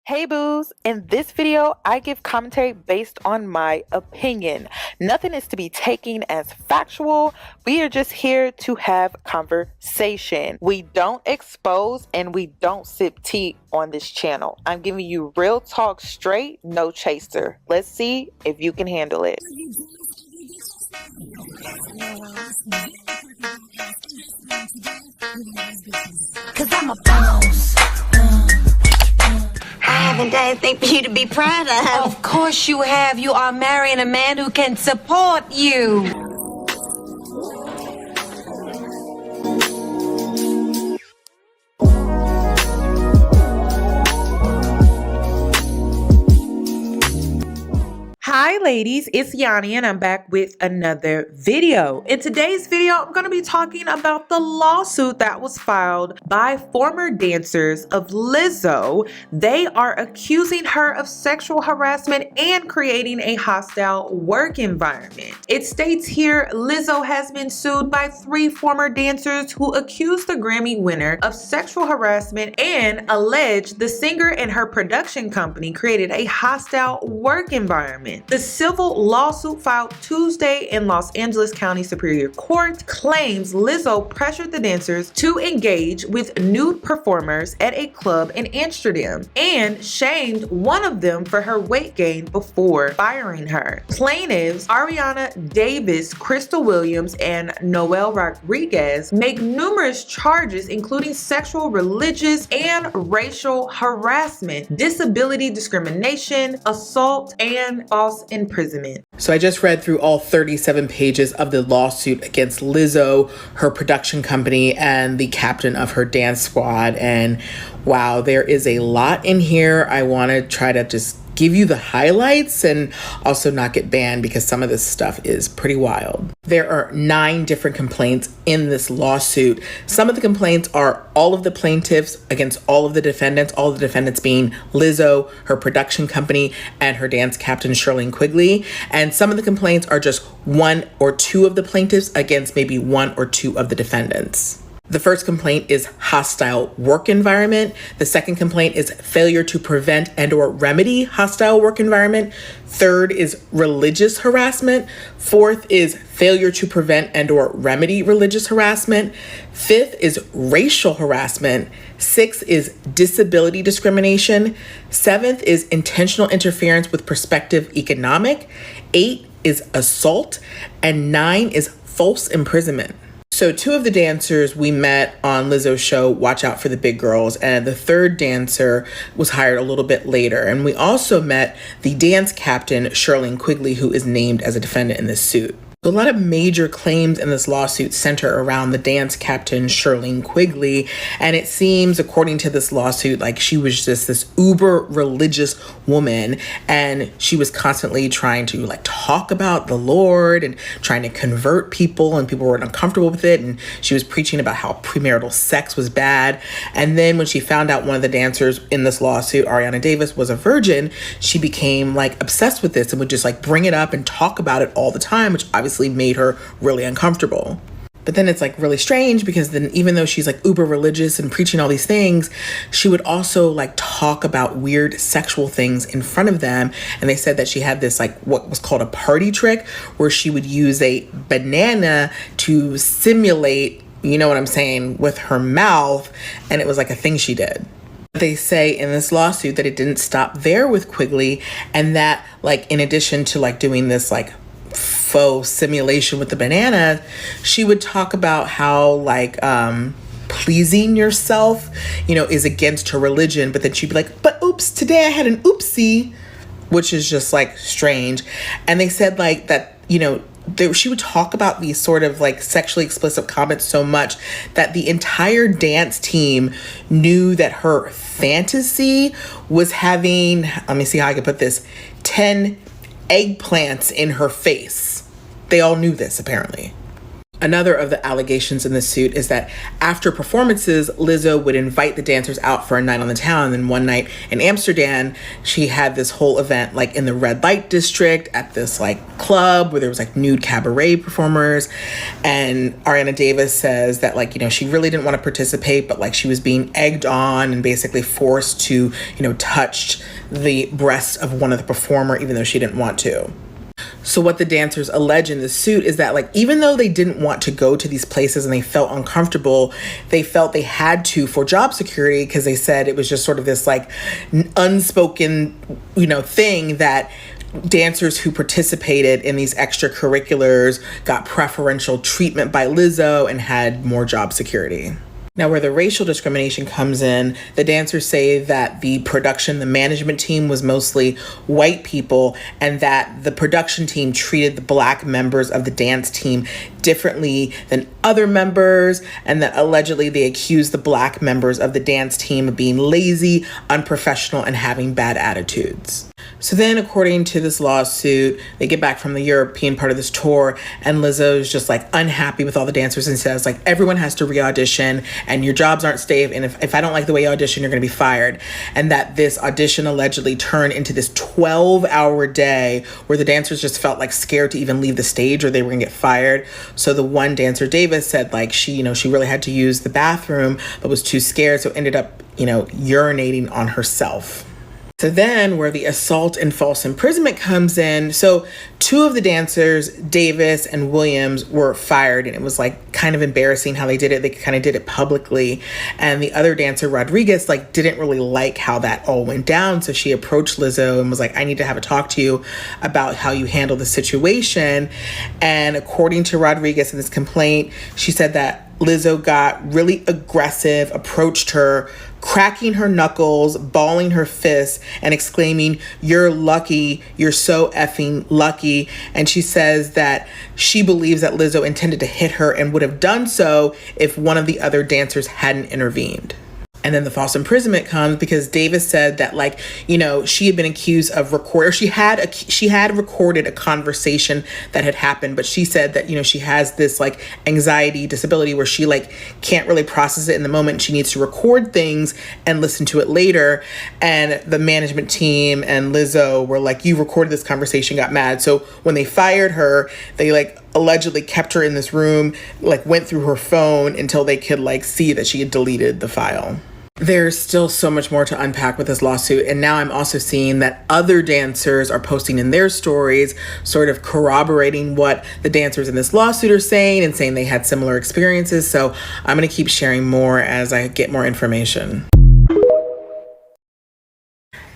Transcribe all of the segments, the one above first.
Hey boos, in this video, I give commentary based on my opinion. Nothing is to be taken as factual. We are just here to have conversation. We don't expose and we don't sip tea on this channel. I'm giving you real talk straight, no chaser. Let's see if you can handle it. Cause I'm a boss. I haven't done anything for you to be proud of. Of course you have. You are marrying a man who can support you. Hi ladies, it's Yoni and I'm back with another video. In today's video, I'm going to be talking about the lawsuit that was filed by former dancers of Lizzo. They are accusing her of sexual harassment and creating a hostile work environment. It states here, Lizzo has been sued by 3 former dancers who accused the Grammy winner of sexual harassment and alleged the singer and her production company created a hostile work environment. The civil lawsuit filed Tuesday in Los Angeles County Superior Court claims Lizzo pressured the dancers to engage with nude performers at a club in Amsterdam and shamed one of them for her weight gain before firing her. Plaintiffs Ariana Davis, Crystal Williams, and Noel Rodriguez make numerous charges including sexual, religious, and racial harassment, disability discrimination, assault, and false imprisonment. So I just read through all 37 pages of the lawsuit against Lizzo, her production company, and the captain of her dance squad. And wow, there is a lot in here. I want to try to just give you the highlights and also not get banned because some of this stuff is pretty wild. There are 9 different complaints in this lawsuit. Some of the complaints are all of the plaintiffs against all of the defendants being Lizzo, her production company, and her dance captain, Shirley Quigley. And some of the complaints are just 1 or 2 of the plaintiffs against maybe 1 or 2 of the defendants. The first complaint is hostile work environment. The second complaint is failure to prevent and or remedy hostile work environment. Third is religious harassment. Fourth is failure to prevent and or remedy religious harassment. Fifth is racial harassment. Sixth is disability discrimination. Seventh is intentional interference with prospective economic. 8 is assault. And 9 is false imprisonment. So 2 of the dancers we met on Lizzo's show, Watch Out for the Big Girls, and the third dancer was hired a little bit later. And we also met the dance captain, Shirley Quigley, who is named as a defendant in this suit. A lot of major claims in this lawsuit center around the dance captain, Shirley Quigley, and it seems, according to this lawsuit, like she was just this uber religious woman, and she was constantly trying to like talk about the Lord and trying to convert people, and people were uncomfortable with it, and she was preaching about how premarital sex was bad. And then when she found out one of the dancers in this lawsuit, Ariana Davis, was a virgin, she became like obsessed with this and would just like bring it up and talk about it all the time, which obviously made her really uncomfortable. But then it's like really strange because then even though she's like uber religious and preaching all these things, she would also like talk about weird sexual things in front of them. And they said that she had this like what was called a party trick where she would use a banana to simulate, you know what I'm saying, with her mouth. And it was like a thing she did. They say in this lawsuit that it didn't stop there with Quigley, and that like in addition to like doing this like faux simulation with the banana, she would talk about how like pleasing yourself, you know, is against her religion, but then she'd be like, but oops, today I had an oopsie, which is just like strange. And they said like that, you know, she would talk about these sort of like sexually explicit comments so much that the entire dance team knew that her fantasy was having, let me see how I can put this, 10 eggplants in her face. They all knew this apparently. Another of the allegations in the suit is that after performances, Lizzo would invite the dancers out for a night on the town. And then one night in Amsterdam, she had this whole event like in the red light district at this like club where there was like nude cabaret performers. And Ariana Davis says that like, she really didn't want to participate, but like she was being egged on and basically forced to, touch the breast of one of the performer, even though she didn't want to. So what the dancers allege in the suit is that like, even though they didn't want to go to these places and they felt uncomfortable, they felt they had to for job security, because they said it was just sort of this like unspoken, thing that dancers who participated in these extracurriculars got preferential treatment by Lizzo and had more job security. Now, where the racial discrimination comes in, the dancers say that the management team was mostly white people, and that the production team treated the black members of the dance team differently than other members, and that allegedly they accused the black members of the dance team of being lazy, unprofessional, and having bad attitudes. So then, according to this lawsuit, they get back from the European part of this tour, and Lizzo's just like unhappy with all the dancers and says like, everyone has to re-audition and your jobs aren't safe, and if I don't like the way you audition, you're gonna be fired. And that this audition allegedly turned into this 12-hour day where the dancers just felt like scared to even leave the stage or they were gonna get fired. So the one dancer, Davis, said like she really had to use the bathroom but was too scared, so ended up urinating on herself. So then where the assault and false imprisonment comes in, so two of the dancers, Davis and Williams, were fired, and it was like kind of embarrassing how they did it. They kind of did it publicly. And the other dancer, Rodriguez, like didn't really like how that all went down. So she approached Lizzo and was like, I need to have a talk to you about how you handle the situation. And according to Rodriguez in this complaint, she said that Lizzo got really aggressive, approached her, cracking her knuckles, balling her fists, and exclaiming, "You're lucky, you're so effing lucky." And she says that she believes that Lizzo intended to hit her and would have done so if one of the other dancers hadn't intervened. And then the false imprisonment comes because Davis said that she had been accused of she had recorded a conversation that had happened, but she said that, she has this like anxiety disability where she like can't really process it in the moment. She needs to record things and listen to it later. And the management team and Lizzo were like, you recorded this conversation, got mad. So when they fired her, they like allegedly kept her in this room, like went through her phone until they could like see that she had deleted the file. There's still so much more to unpack with this lawsuit. And now I'm also seeing that other dancers are posting in their stories, sort of corroborating what the dancers in this lawsuit are saying and saying they had similar experiences. So I'm going to keep sharing more as I get more information.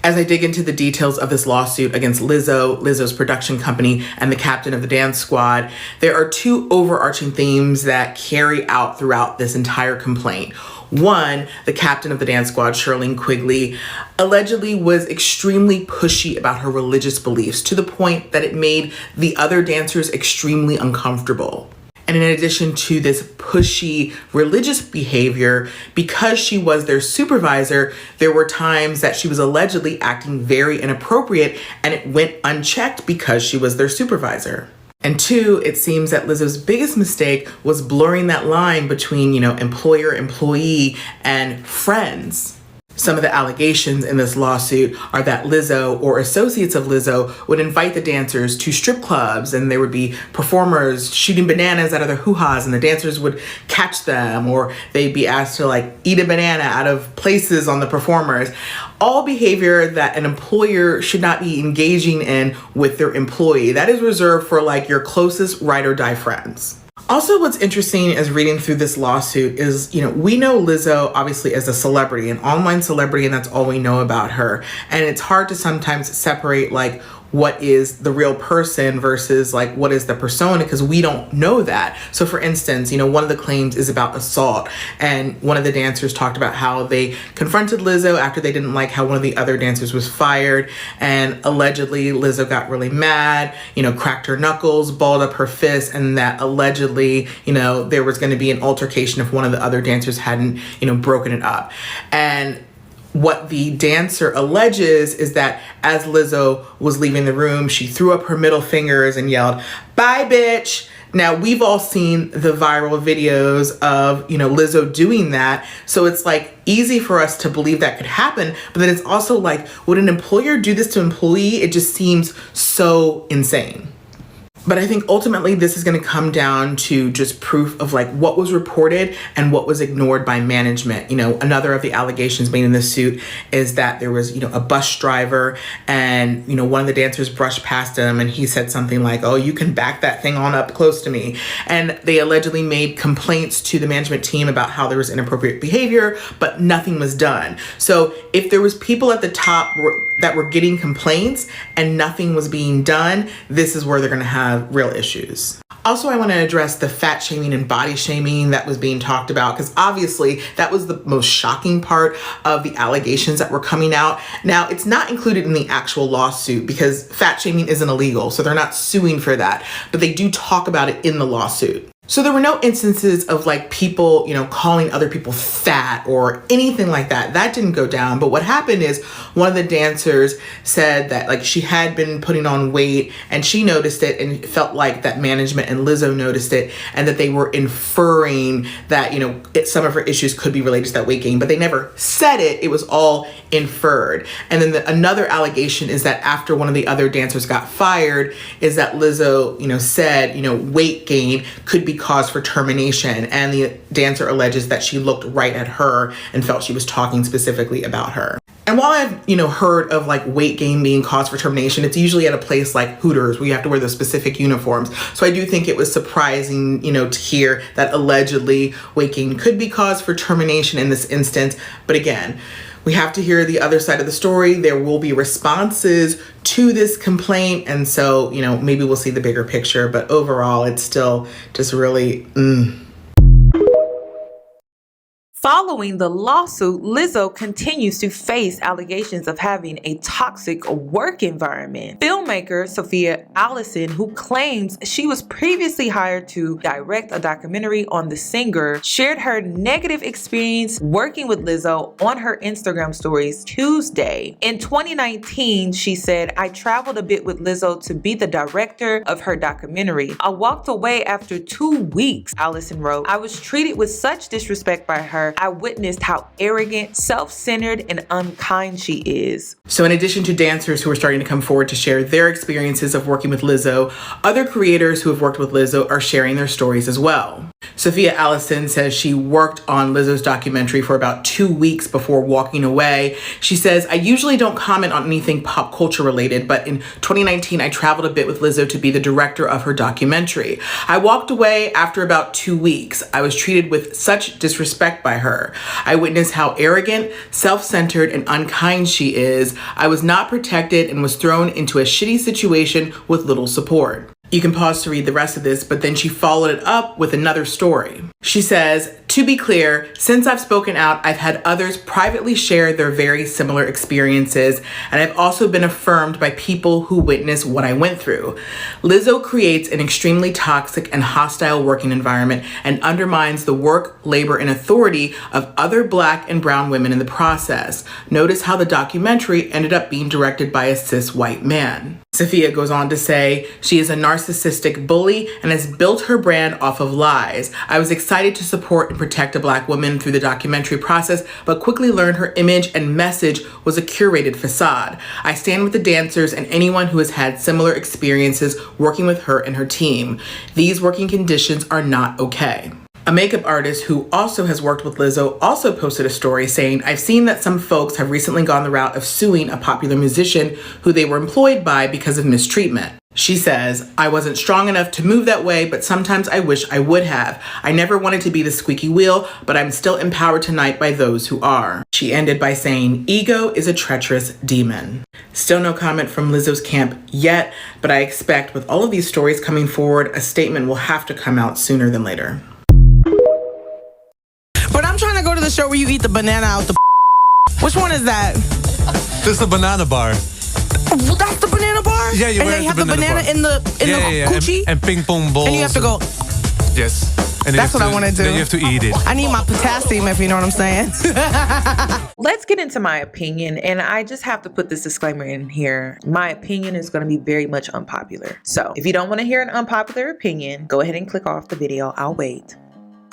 As I dig into the details of this lawsuit against Lizzo, Lizzo's production company, and the captain of the dance squad, there are two overarching themes that carry out throughout this entire complaint. One, the captain of the dance squad, Shirlene Quigley, allegedly was extremely pushy about her religious beliefs to the point that it made the other dancers extremely uncomfortable. And in addition to this pushy religious behavior, because she was their supervisor, there were times that she was allegedly acting very inappropriate, and it went unchecked because she was their supervisor. And two, it seems that Lizzo's biggest mistake was blurring that line between, employer, employee, and friends. Some of the allegations in this lawsuit are that Lizzo or associates of Lizzo would invite the dancers to strip clubs, and there would be performers shooting bananas out of their hoo-has, and the dancers would catch them, or they'd be asked to like eat a banana out of places on the performers. All behavior that an employer should not be engaging in with their employee. That is reserved for like your closest ride or die friends. Also, what's interesting as reading through this lawsuit is, we know Lizzo obviously as a celebrity, an online celebrity, and that's all we know about her. And it's hard to sometimes separate like what is the real person versus like what is the persona, because we don't know that. So for instance, one of the claims is about assault, and one of the dancers talked about how they confronted Lizzo after they didn't like how one of the other dancers was fired, and allegedly Lizzo got really mad, cracked her knuckles, balled up her fists, and that allegedly, there was going to be an altercation if one of the other dancers hadn't, broken it up. And what the dancer alleges is that as Lizzo was leaving the room, she threw up her middle fingers and yelled, "Bye, bitch." Now, we've all seen the viral videos of, Lizzo doing that. So it's like easy for us to believe that could happen. But then it's also like, would an employer do this to an employee? It just seems so insane. But I think ultimately this is going to come down to just proof of like what was reported and what was ignored by management. Another of the allegations made in this suit is that there was, a bus driver and, one of the dancers brushed past him and he said something like, oh, you can back that thing on up close to me. And they allegedly made complaints to the management team about how there was inappropriate behavior, but nothing was done. So if there was people at the top that were getting complaints and nothing was being done, this is where they're going to have real issues. Also, I want to address the fat shaming and body shaming that was being talked about, because obviously that was the most shocking part of the allegations that were coming out. Now, it's not included in the actual lawsuit because fat shaming isn't illegal, so they're not suing for that, but they do talk about it in the lawsuit. So there were no instances of like people, calling other people fat or anything like that. That didn't go down. But what happened is one of the dancers said that like she had been putting on weight and she noticed it and felt like that management and Lizzo noticed it and that they were inferring that, some of her issues could be related to that weight gain, but they never said it. It was all inferred. And then another allegation is that after one of the other dancers got fired is that Lizzo, said, weight gain could be cause for termination, and the dancer alleges that she looked right at her and felt she was talking specifically about her. And while I've, heard of like weight gain being cause for termination, it's usually at a place like Hooters where you have to wear those specific uniforms. So I do think it was surprising, to hear that allegedly weight gain could be cause for termination in this instance. But again, we have to hear the other side of the story. There will be responses to this complaint. And so, maybe we'll see the bigger picture, but overall, it's still just really, Following the lawsuit, Lizzo continues to face allegations of having a toxic work environment. Filmmaker Sophia Allison, who claims she was previously hired to direct a documentary on the singer, shared her negative experience working with Lizzo on her Instagram stories Tuesday. In 2019, she said, "I traveled a bit with Lizzo to be the director of her documentary. I walked away after 2 weeks," Allison wrote. "I was treated with such disrespect by her. I witnessed how arrogant, self-centered, and unkind she is." So in addition to dancers who are starting to come forward to share their experiences of working with Lizzo, other creators who have worked with Lizzo are sharing their stories as well. Sophia Allison says she worked on Lizzo's documentary for about 2 weeks before walking away. She says, "I usually don't comment on anything pop culture related, but in 2019, I traveled a bit with Lizzo to be the director of her documentary. I walked away after about 2 weeks. I was treated with such disrespect by her. I witnessed how arrogant, self-centered, and unkind she is. I was not protected and was thrown into a shitty situation with little support." You can pause to read the rest of this, but then she followed it up with another story. She says, "To be clear, since I've spoken out, I've had others privately share their very similar experiences, and I've also been affirmed by people who witness what I went through. Lizzo creates an extremely toxic and hostile working environment and undermines the work, labor, and authority of other Black and brown women in the process. Notice how the documentary ended up being directed by a cis white man." Sophia goes on to say, "She is a narcissistic bully and has built her brand off of lies. I was excited to support and protect a Black woman through the documentary process, but quickly learned her image and message was a curated facade. I stand with the dancers and anyone who has had similar experiences working with her and her team. These working conditions are not okay." A makeup artist who also has worked with Lizzo also posted a story saying, "I've seen that some folks have recently gone the route of suing a popular musician who they were employed by because of mistreatment." She says, "I wasn't strong enough to move that way, but sometimes I wish I would have. I never wanted to be the squeaky wheel, but I'm still empowered tonight by those who are." She ended by saying, "Ego is a treacherous demon." Still no comment from Lizzo's camp yet, but I expect with all of these stories coming forward, a statement will have to come out sooner than later. But I'm trying to go to the show where you eat the banana out the. Which one is that? This is the banana bar. Well, that's the banana bar? Yeah, you and wear they the have the banana bar. in the coochie? And ping pong balls. And you have to go. Yes. And That's what I want to do. Then you have to eat it. I need my potassium, if you know what I'm saying. Let's get into my opinion, and I just have to put this disclaimer in here. My opinion is going to be very much unpopular. So if you don't want to hear an unpopular opinion, go ahead and click off the video. I'll wait.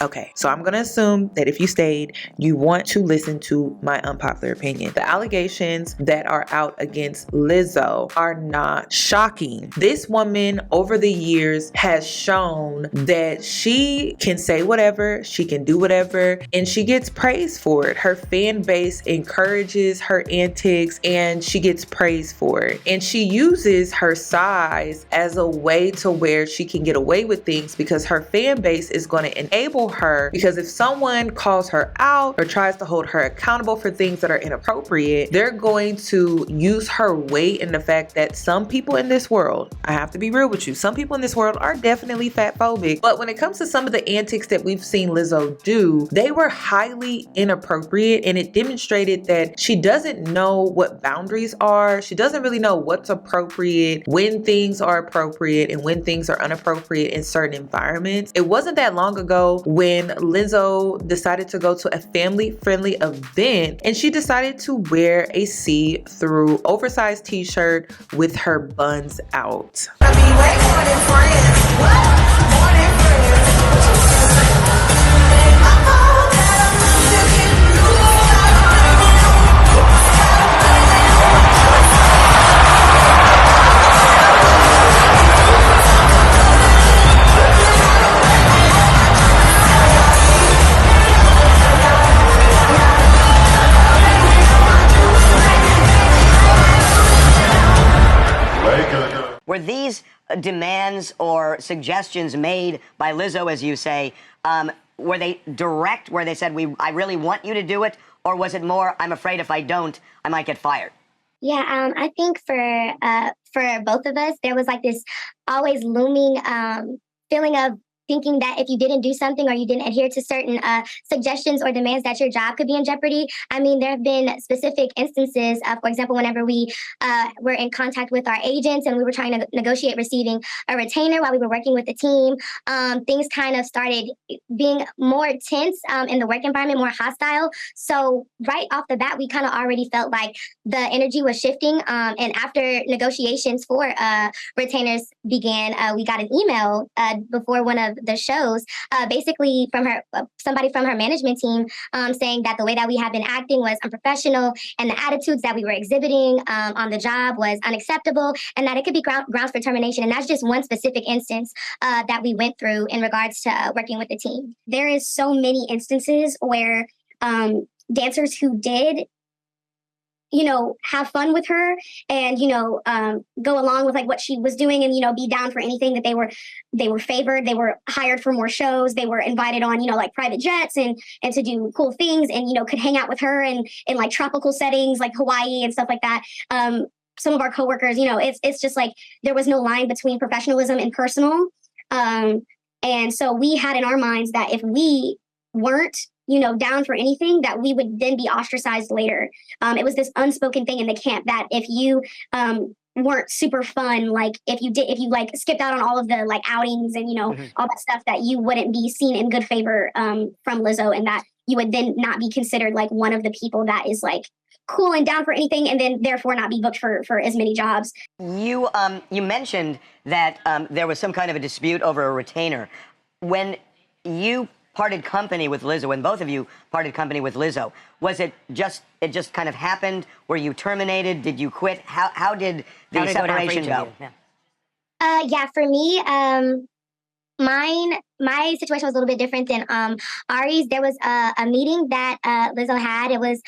Okay, so I'm going to assume that if you stayed, you want to listen to my unpopular opinion. The allegations that are out against Lizzo are not shocking. This woman over the years has shown that she can say whatever, she can do whatever, and she gets praised for it. Her fan base encourages her antics and she gets praised for it. And she uses her size as a way to where she can get away with things because her fan base is going to enable her, because if someone calls her out or tries to hold her accountable for things that are inappropriate, they're going to use her weight in the fact that some people in this world, I have to be real with you, some people in this world are definitely fat phobic, but when it comes to some of the antics that we've seen Lizzo do, they were highly inappropriate, and it demonstrated that she doesn't know what boundaries are. She doesn't really know what's appropriate, when things are appropriate and when things are inappropriate in certain environments. It wasn't that long ago when Lizzo decided to go to a family-friendly event and she decided to wear a see-through oversized t-shirt with her buns out. Were these demands or suggestions made by Lizzo, as you say, were they direct, where they said, I really want you to do it? Or was it more, I'm afraid if I don't, I might get fired? Yeah, I think for both of us, there was like this always looming feeling of thinking that if you didn't do something or you didn't adhere to certain suggestions or demands, that your job could be in jeopardy. I mean, there have been specific instances, for example, whenever we were in contact with our agents and we were trying to negotiate receiving a retainer while we were working with the team, things kind of started being more tense in the work environment, more hostile. So right off the bat, we kind of already felt like the energy was shifting. And after negotiations for retainers began, we got an email before one of the shows, basically from her, somebody from her management team, saying that the way that we had been acting was unprofessional and the attitudes that we were exhibiting on the job was unacceptable, and that it could be grounds for termination. And that's just one specific instance that we went through in regards to working with the team. There is so many instances where dancers who did have fun with her and, go along with like what she was doing and, be down for anything, that they were favored. They were hired for more shows. They were invited on, like private jets and to do cool things and, could hang out with her in like tropical settings like Hawaii and stuff like that. Some of our coworkers, it's just like there was no line between professionalism and personal. And so we had in our minds that if we weren't down for anything, that we would then be ostracized later. It was this unspoken thing in the camp that if you weren't super fun, like if you like skipped out on all of the like outings and all that stuff, that you wouldn't be seen in good favor from Lizzo, and that you would then not be considered like one of the people that is like cool and down for anything, and then therefore not be booked for as many jobs. You mentioned that there was some kind of a dispute over a retainer. When you parted company with Lizzo, when both of you parted company with Lizzo, was it just kind of happened? Were you terminated? Did you quit? How did the separation go? Yeah, for me, my situation was a little bit different than Ari's. There was a meeting that Lizzo had. It was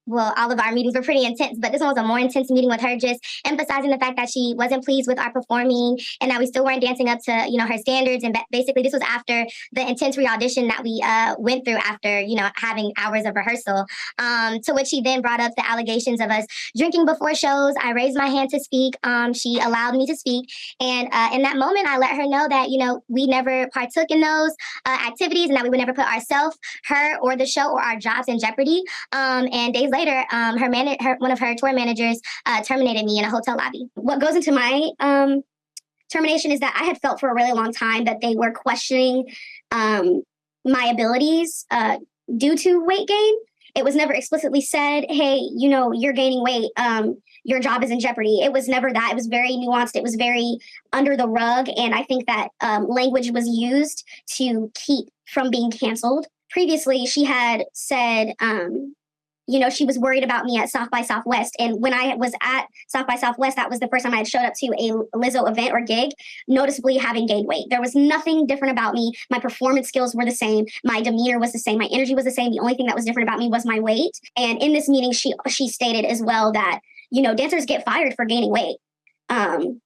all of our meetings were pretty intense, but this one was a more intense meeting with her, just emphasizing the fact that she wasn't pleased with our performing and that we still weren't dancing up to, her standards. And basically this was after the intense re-audition that we went through after, having hours of rehearsal. To which she then brought up the allegations of us drinking before shows. I raised my hand to speak. She allowed me to speak. And in that moment, I let her know that, we never partook in those activities and that we would never put ourselves, her, or the show or our jobs in jeopardy. And days later, one of her tour managers terminated me in a hotel lobby. What goes into my termination is that I had felt for a really long time that they were questioning my abilities due to weight gain. It was never explicitly said, hey, you know, you're gaining weight. Your job is in jeopardy. It was never that. It was very nuanced. It was very under the rug. And I think that language was used to keep from being canceled. Previously, she had said, you know, she was worried about me at South by Southwest. And when I was at South by Southwest, that was the first time I had showed up to a Lizzo event or gig, noticeably having gained weight. There was nothing different about me. My performance skills were the same. My demeanor was the same. My energy was the same. The only thing that was different about me was my weight. And in this meeting, she stated as well that, you know, dancers get fired for gaining weight. And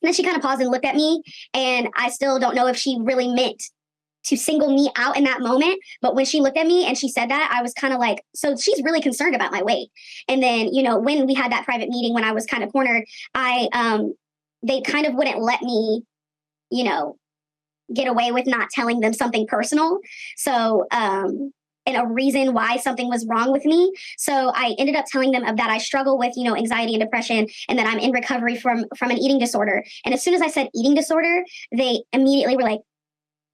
then she kind of paused and looked at me. And I still don't know if she really meant to single me out in that moment. But when she looked at me and she said that, I was kind of like, so she's really concerned about my weight. And then, you know, when we had that private meeting, when I was kind of cornered, they kind of wouldn't let me, you know, get away with not telling them something personal. So, and a reason why something was wrong with me. So I ended up telling them that I struggle with, you know, anxiety and depression, and that I'm in recovery from an eating disorder. And as soon as I said eating disorder, they immediately were like,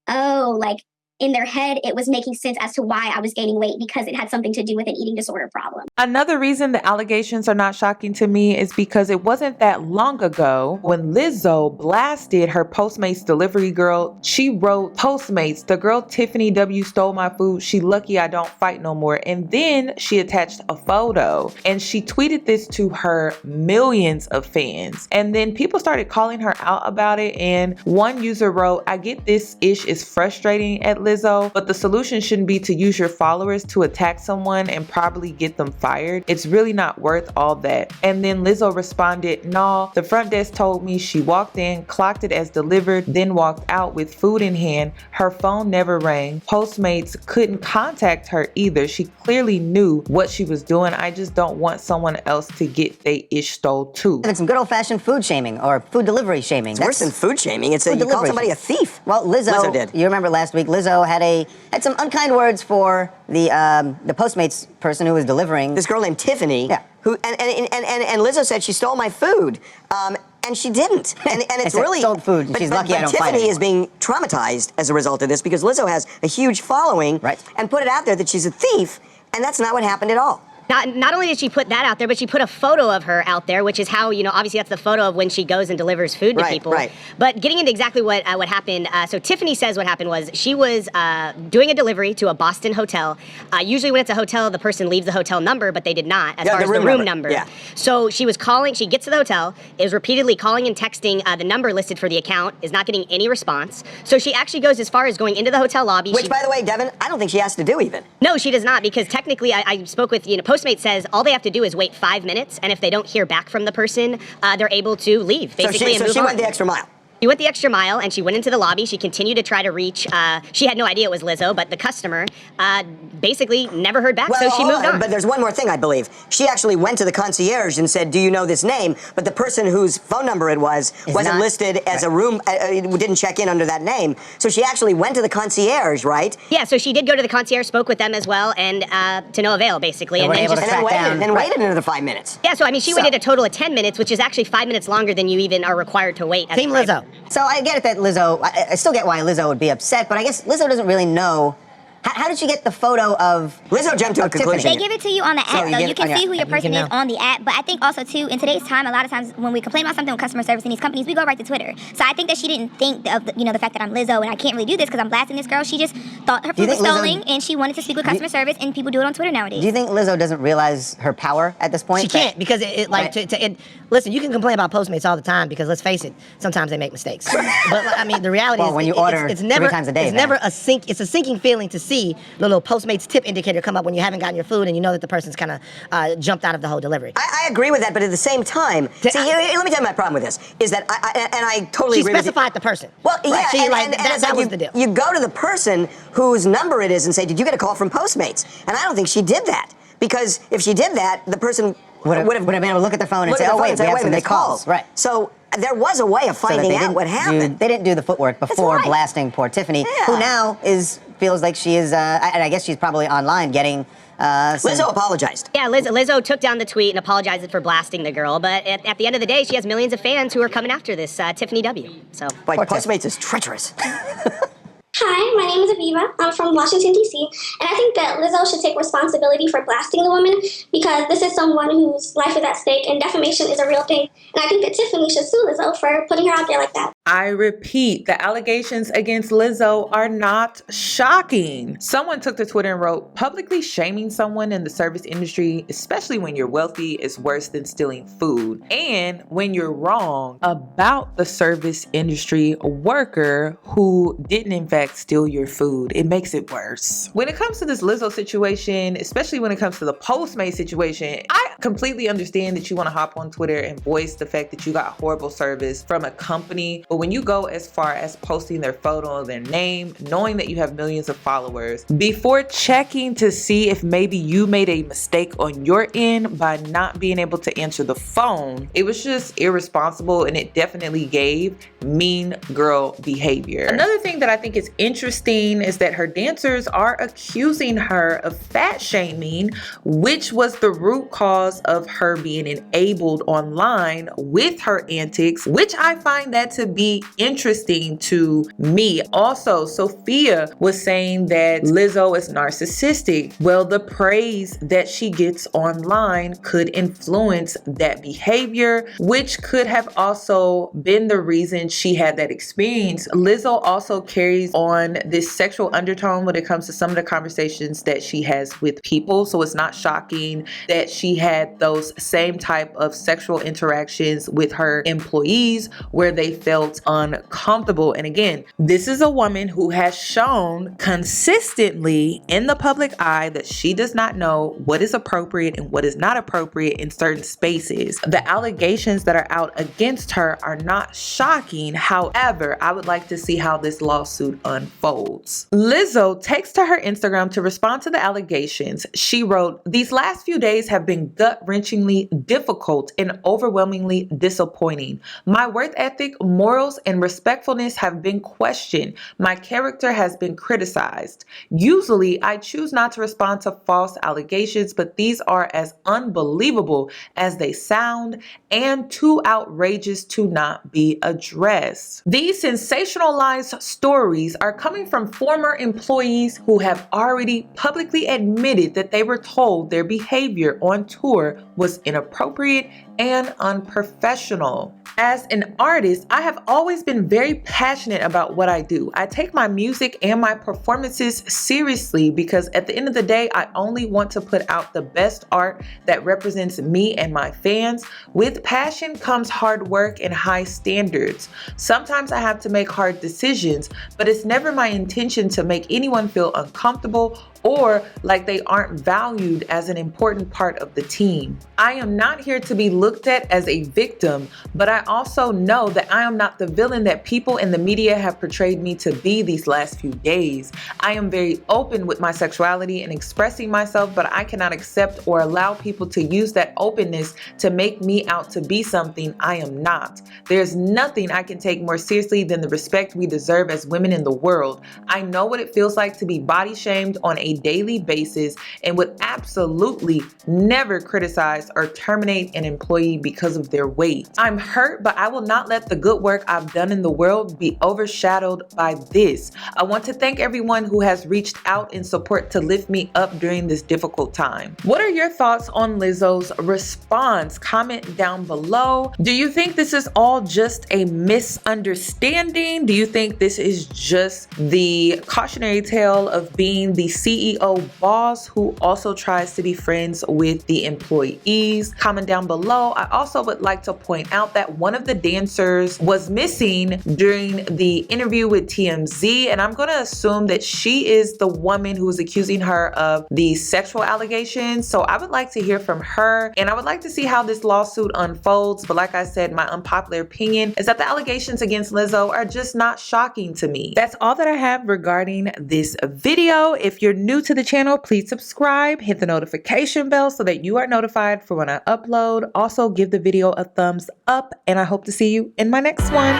oh, like in their head, it was making sense as to why I was gaining weight because it had something to do with an eating disorder problem. Another reason the allegations are not shocking to me is because it wasn't that long ago when Lizzo blasted her Postmates delivery girl. She wrote, Postmates, the girl Tiffany W stole my food. She lucky I don't fight no more. And then she attached a photo and she tweeted this to her millions of fans. And then people started calling her out about it. And one user wrote, I get this ish is frustrating at Lizzo, but the solution shouldn't be to use your followers to attack someone and probably get them fired. It's really not worth all that. And then Lizzo responded, no, the front desk told me she walked in, clocked it as delivered, then walked out with food in hand. Her phone never rang. Postmates couldn't contact her either. She clearly knew what she was doing. I just don't want someone else to get they ish stole too. And it's some good old-fashioned food shaming or food delivery shaming. It's worse than food shaming. It's you call somebody a thief. Well, Lizzo did. You remember last week, Lizzo had some unkind words for the Postmates person who was delivering. This girl named Tiffany. Yeah. Who and Lizzo said she stole my food. And she didn't. And it's really sold food. And she's lucky I don't fight Tiffany anymore. is being traumatized as a result of this because Lizzo has a huge following, right, and put it out there that she's a thief, and that's not what happened at all. Not only did she put that out there, but she put a photo of her out there, which is how, you know, obviously that's the photo of when she goes and delivers food to people. Right. But getting into exactly what happened, so Tiffany says what happened was she was doing a delivery to a Boston hotel. Usually when it's a hotel, the person leaves the hotel number, but they did not, as far as the room number. Yeah. So she was calling, she gets to the hotel, is repeatedly calling and texting the number listed for the account, is not getting any response. So she actually goes as far as going into the hotel lobby. Which, by the way, Devin, I don't think she has to do even. No, she does not, because technically I spoke with, you know, Postmates says all they have to do is wait 5 minutes, and if they don't hear back from the person, they're able to leave, basically, so she went the extra mile. She went the extra mile, and she went into the lobby. She continued to try to reach, she had no idea it was Lizzo, but the customer basically never heard back, so she moved on. But there's one more thing, I believe. She actually went to the concierge and said, do you know this name? But the person whose phone number it wasn't listed as a room, didn't check in under that name. So she actually went to the concierge, right? Yeah, so she did go to the concierge, spoke with them as well, and to no avail, basically. And then waited another 5 minutes. Yeah, so I mean, she waited a total of 10 minutes, which is actually 5 minutes longer than you even are required to wait. Team Lizzo. So I get it that Lizzo, I still get why Lizzo would be upset, but I guess Lizzo doesn't really know. How did she get the photo of Lizzo jumped to a conclusion? They give it to you on the app, though. You can see who your person is on the app. But I think also, too, in today's time, a lot of times when we complain about something with customer service in these companies, we go right to Twitter. So I think that she didn't think of, the fact that I'm Lizzo and I can't really do this because I'm blasting this girl. She just thought her food was stolen and she wanted to speak with customer service, and people do it on Twitter nowadays. Do you think Lizzo doesn't realize her power at this point? She can't, because listen, you can complain about Postmates all the time because, let's face it, sometimes they make mistakes. But I mean, the reality is, when you order it's never 3 times a day, it's never it's a sinking feeling to see the little Postmates tip indicator come up when you haven't gotten your food and you know that the person's kind of jumped out of the whole delivery. I agree with that, but at the same time, let me tell you my problem with this is that I totally agree with you. She specified the person. Well, yeah, that was the deal. You go to the person whose number it is and say, did you get a call from Postmates? And I don't think she did that, because if she did that, the person would have been able to look at the phone and say, oh, wait, we have some missed calls. Right. So there was a way of finding out what happened. They didn't do the footwork before blasting poor Tiffany, who now feels like she is, and I guess she's probably online getting... Lizzo apologized. Yeah, Lizzo took down the tweet and apologized for blasting the girl, but at the end of the day, she has millions of fans who are coming after this Tiffany W. So, Boy, Postmates is treacherous. Hi, my name is Aviva. I'm from Washington, D.C., and I think that Lizzo should take responsibility for blasting the woman because this is someone whose life is at stake and defamation is a real thing. And I think that Tiffany should sue Lizzo for putting her out there like that. I repeat, the allegations against Lizzo are not shocking. Someone took to Twitter and wrote, publicly shaming someone in the service industry, especially when you're wealthy, is worse than stealing food. And when you're wrong about the service industry worker who didn't in fact steal your food, it makes it worse. When it comes to this Lizzo situation, especially when it comes to the Postmates situation, I completely understand that you want to hop on Twitter and voice the fact that you got horrible service from a company. But when you go as far as posting their photo, their name, knowing that you have millions of followers, before checking to see if maybe you made a mistake on your end by not being able to answer the phone, it was just irresponsible, and it definitely gave mean girl behavior. Another thing that I think is interesting is that her dancers are accusing her of fat shaming, which was the root cause of her being enabled online with her antics, which I find that to be interesting to me. Also, Sophia was saying that Lizzo is narcissistic. Well, the praise that she gets online could influence that behavior, which could have also been the reason she had that experience. Lizzo also carries on this sexual undertone when it comes to some of the conversations that she has with people. So it's not shocking that she had those same type of sexual interactions with her employees where they felt uncomfortable. And again, this is a woman who has shown consistently in the public eye that she does not know what is appropriate and what is not appropriate in certain spaces. The allegations that are out against her are not shocking. However, I would like to see how this lawsuit unfolds. Lizzo takes to her Instagram to respond to the allegations. She wrote, "These last few days have been gut-wrenchingly difficult and overwhelmingly disappointing. My work ethic, morals, and respectfulness have been questioned. My character has been criticized. Usually, I choose not to respond to false allegations, but these are as unbelievable as they sound and too outrageous to not be addressed. These sensationalized stories are coming from former employees who have already publicly admitted that they were told their behavior on tour was inappropriate and unprofessional. As an artist, I have always been very passionate about what I do. I take my music and my performances seriously because at the end of the day, I only want to put out the best art that represents me and my fans. With passion comes hard work and high standards. Sometimes I have to make hard decisions, but it's never my intention to make anyone feel uncomfortable or like they aren't valued as an important part of the team. I am not here to be looked at as a victim, but I also know that I am not the villain that people in the media have portrayed me to be these last few days. I am very open with my sexuality and expressing myself, but I cannot accept or allow people to use that openness to make me out to be something I am not. There's nothing I can take more seriously than the respect we deserve as women in the world. I know what it feels like to be body shamed on a daily basis and would absolutely never criticize or terminate an employee because of their weight. I'm hurt, but I will not let the good work I've done in the world be overshadowed by this. I want to thank everyone who has reached out in support to lift me up during this difficult time." What are your thoughts on Lizzo's response? Comment down below. Do you think this is all just a misunderstanding? Do you think this is just the cautionary tale of being the CEO boss who also tries to be friends with the employees? Comment down below. I also would like to point out that one of the dancers was missing during the interview with TMZ, and I'm going to assume that she is the woman who was accusing her of the sexual allegations. So I would like to hear from her, and I would like to see how this lawsuit unfolds. But like I said, my unpopular opinion is that the allegations against Lizzo are just not shocking to me. That's all that I have regarding this video. If you're new to the channel, please subscribe, hit the notification bell so that you are notified for when I upload. Also, give the video a thumbs up, and I hope to see you in my next one.